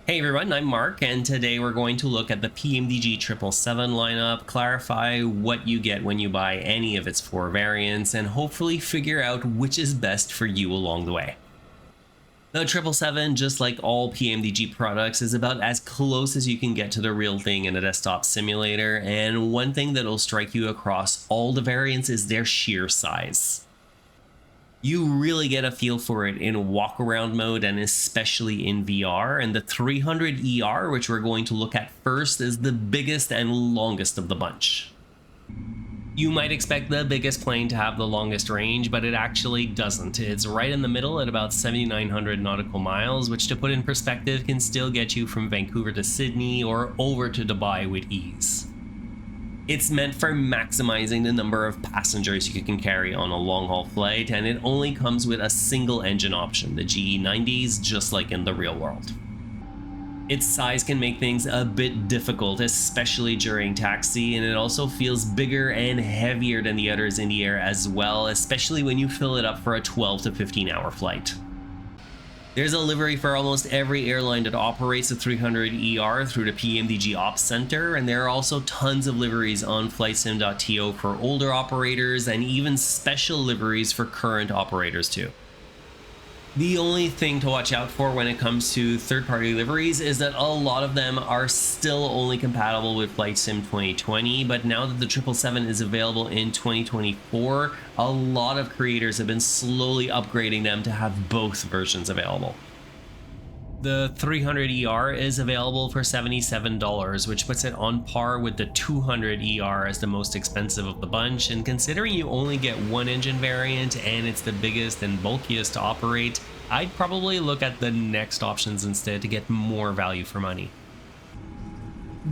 Hey everyone, I'm Mark, and today we're going to look at the PMDG 777 lineup, clarify what you get when you buy any of its 4 variants, and hopefully figure out which is best for you along the way. The 777, just like all PMDG products, is about as close as you can get to the real thing in a desktop simulator, and one thing that'll strike you across all the variants is their sheer size. You really get a feel for it in walk around mode and especially in VR, and the 300ER, which we're going to look at first, is the biggest and longest of the bunch. You might expect the biggest plane to have the longest range, but it actually doesn't. It's right in the middle at about 7,900 nautical miles, which, to put in perspective, can still get you from Vancouver to Sydney or over to Dubai with ease. It's meant for maximizing the number of passengers you can carry on a long-haul flight, and it only comes with a single engine option, the GE90s, just like in the real world. Its size can make things a bit difficult, especially during taxi, and it also feels bigger and heavier than the others in the air as well, especially when you fill it up for a 12 to 15 hour flight. There's a livery for almost every airline that operates the 300ER through the PMDG Ops Center, and there are also tons of liveries on flightsim.to for older operators, and even special liveries for current operators too. The only thing to watch out for when it comes to third-party liveries is that a lot of them are still only compatible with Flight Sim 2020, but now that the 777 is available in 2024, a lot of creators have been slowly upgrading them to have both versions available. The 300ER is available for $77, which puts it on par with the 200ER as the most expensive of the bunch, and considering you only get one engine variant and it's the biggest and bulkiest to operate, I'd probably look at the next options instead to get more value for money.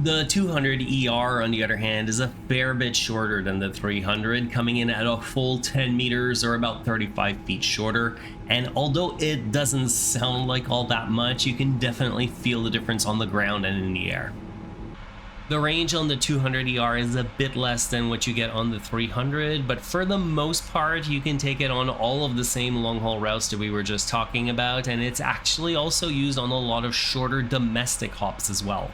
The 200ER, on the other hand, is a fair bit shorter than the 300, coming in at a full 10 meters or about 35 feet shorter, and although it doesn't sound like all that much, you can definitely feel the difference on the ground and in the air. The range on the 200ER is a bit less than what you get on the 300, but for the most part you can take it on all of the same long-haul routes that we were just talking about, and it's actually also used on a lot of shorter domestic hops as well.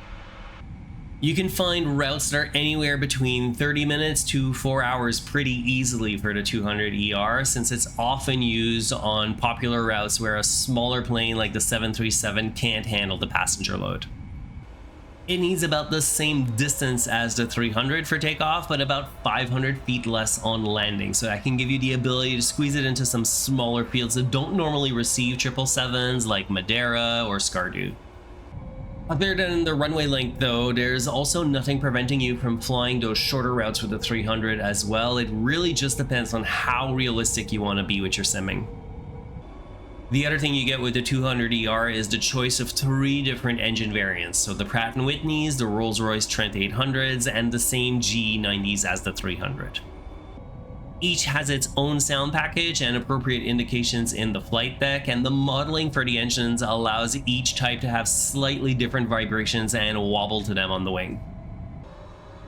You can find routes that are anywhere between 30 minutes to 4 hours pretty easily for the 200ER, since it's often used on popular routes where a smaller plane like the 737 can't handle the passenger load. It needs about the same distance as the 300 for takeoff, but about 500 feet less on landing, so that can give you the ability to squeeze it into some smaller fields that don't normally receive 777s like Madeira or Skardu. Other than the runway length though, there's also nothing preventing you from flying those shorter routes with the 300 as well. It really just depends on how realistic you want to be with your simming. The other thing you get with the 200ER is the choice of 3 different engine variants, so the Pratt & Whitneys, the Rolls-Royce Trent 800s, and the same GE90s as the 300. Each has its own sound package and appropriate indications in the flight deck, and the modeling for the engines allows each type to have slightly different vibrations and wobble to them on the wing.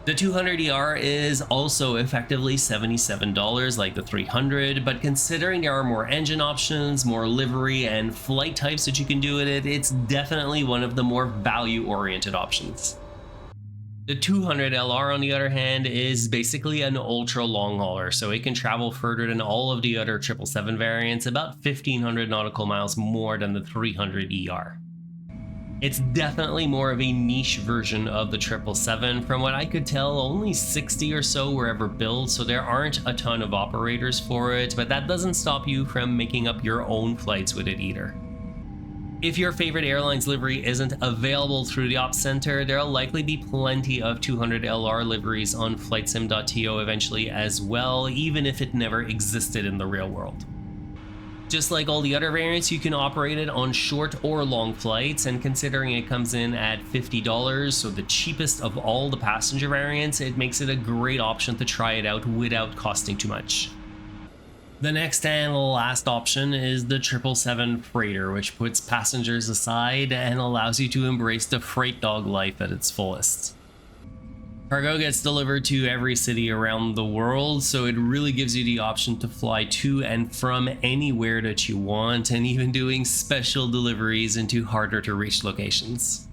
The 200ER is also effectively $77 like the 300, but considering there are more engine options, more livery, and flight types that you can do with it, it's definitely one of the more value-oriented options. The 200LR, on the other hand, is basically an ultra long hauler, so it can travel further than all of the other 777 variants, about 1,500 nautical miles more than the 300ER. It's definitely more of a niche version of the 777. From what I could tell, only 60 or so were ever built, so there aren't a ton of operators for it, but that doesn't stop you from making up your own flights with it either. If your favorite airline's livery isn't available through the Ops Center, there'll likely be plenty of 200LR liveries on flightsim.to eventually as well, even if it never existed in the real world. Just like all the other variants, you can operate it on short or long flights, and considering it comes in at $50, so the cheapest of all the passenger variants, it makes it a great option to try it out without costing too much. The next and last option is the 777 Freighter, which puts passengers aside and allows you to embrace the freight dog life at its fullest. Cargo gets delivered to every city around the world, so it really gives you the option to fly to and from anywhere that you want, and even doing special deliveries into harder to reach locations.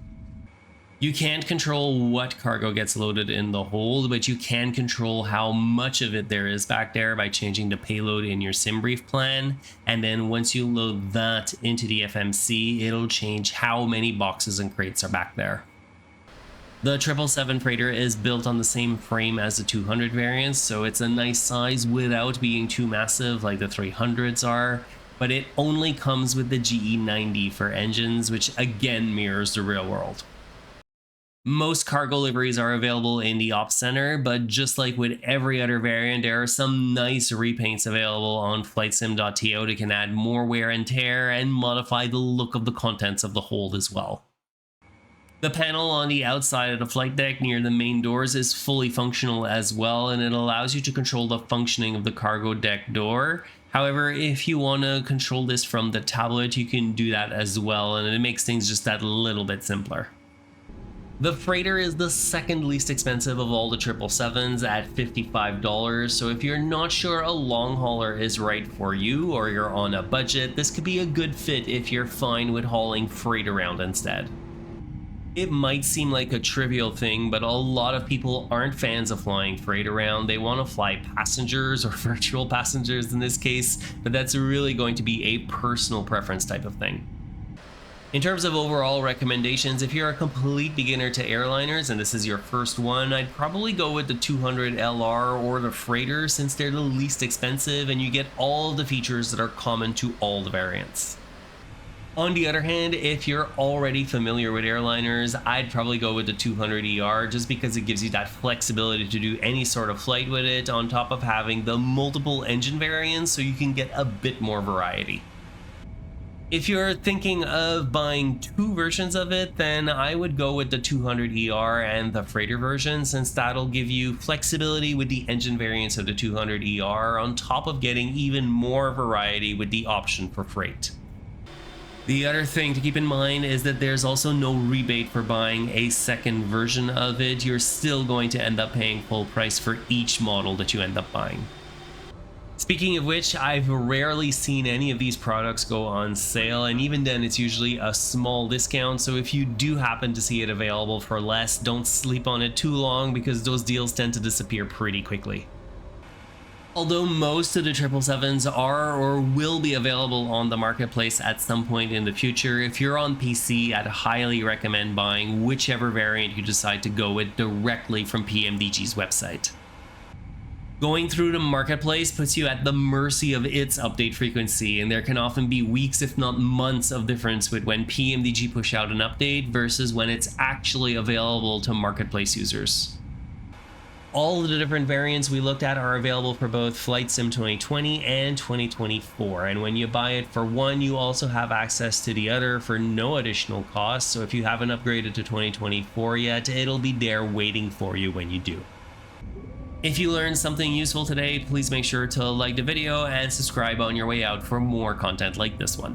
You can't control what cargo gets loaded in the hold, but you can control how much of it there is back there by changing the payload in your SimBrief plan, and then once you load that into the FMC, it'll change how many boxes and crates are back there. The 777 freighter is built on the same frame as the 200 variants, so it's a nice size without being too massive like the 300s are, but it only comes with the GE90 for engines, which again mirrors the real world. Most cargo liveries are available in the Ops Center, but just like with every other variant, there are some nice repaints available on flightsim.to that can add more wear and tear and modify the look of the contents of the hold as well. The panel on the outside of the flight deck near the main doors is fully functional as well, and it allows you to control the functioning of the cargo deck door. However, if you want to control this from the tablet, you can do that as well, and it makes things just that little bit simpler. The freighter is the second least expensive of all the 777s at $55, so if you're not sure a long hauler is right for you or you're on a budget, this could be a good fit if you're fine with hauling freight around instead. It might seem like a trivial thing, but a lot of people aren't fans of flying freight around. They want to fly passengers or virtual passengers in this case, but that's really going to be a personal preference type of thing. In terms of overall recommendations, if you're a complete beginner to airliners and this is your first one, I'd probably go with the 200LR or the freighter since they're the least expensive and you get all of the features that are common to all the variants. On the other hand, if you're already familiar with airliners, I'd probably go with the 200ER just because it gives you that flexibility to do any sort of flight with it on top of having the multiple engine variants so you can get a bit more variety. If you're thinking of buying two versions of it, then I would go with the 200ER and the freighter version since that'll give you flexibility with the engine variants of the 200ER on top of getting even more variety with the option for freight. The other thing to keep in mind is that there's also no rebate for buying a second version of it. You're still going to end up paying full price for each model that you end up buying. Speaking of which, I've rarely seen any of these products go on sale, and even then it's usually a small discount, so if you do happen to see it available for less, don't sleep on it too long because those deals tend to disappear pretty quickly. Although most of the 777s are or will be available on the marketplace at some point in the future, if you're on PC, I'd highly recommend buying whichever variant you decide to go with directly from PMDG's website. Going through the marketplace puts you at the mercy of its update frequency, and there can often be weeks if not months of difference with when PMDG push out an update versus when it's actually available to marketplace users. All of the different variants we looked at are available for both Flight Sim 2020 and 2024, and when you buy it for one, you also have access to the other for no additional cost, so if you haven't upgraded to 2024 yet, it'll be there waiting for you when you do. If you learned something useful today, please make sure to like the video and subscribe on your way out for more content like this one.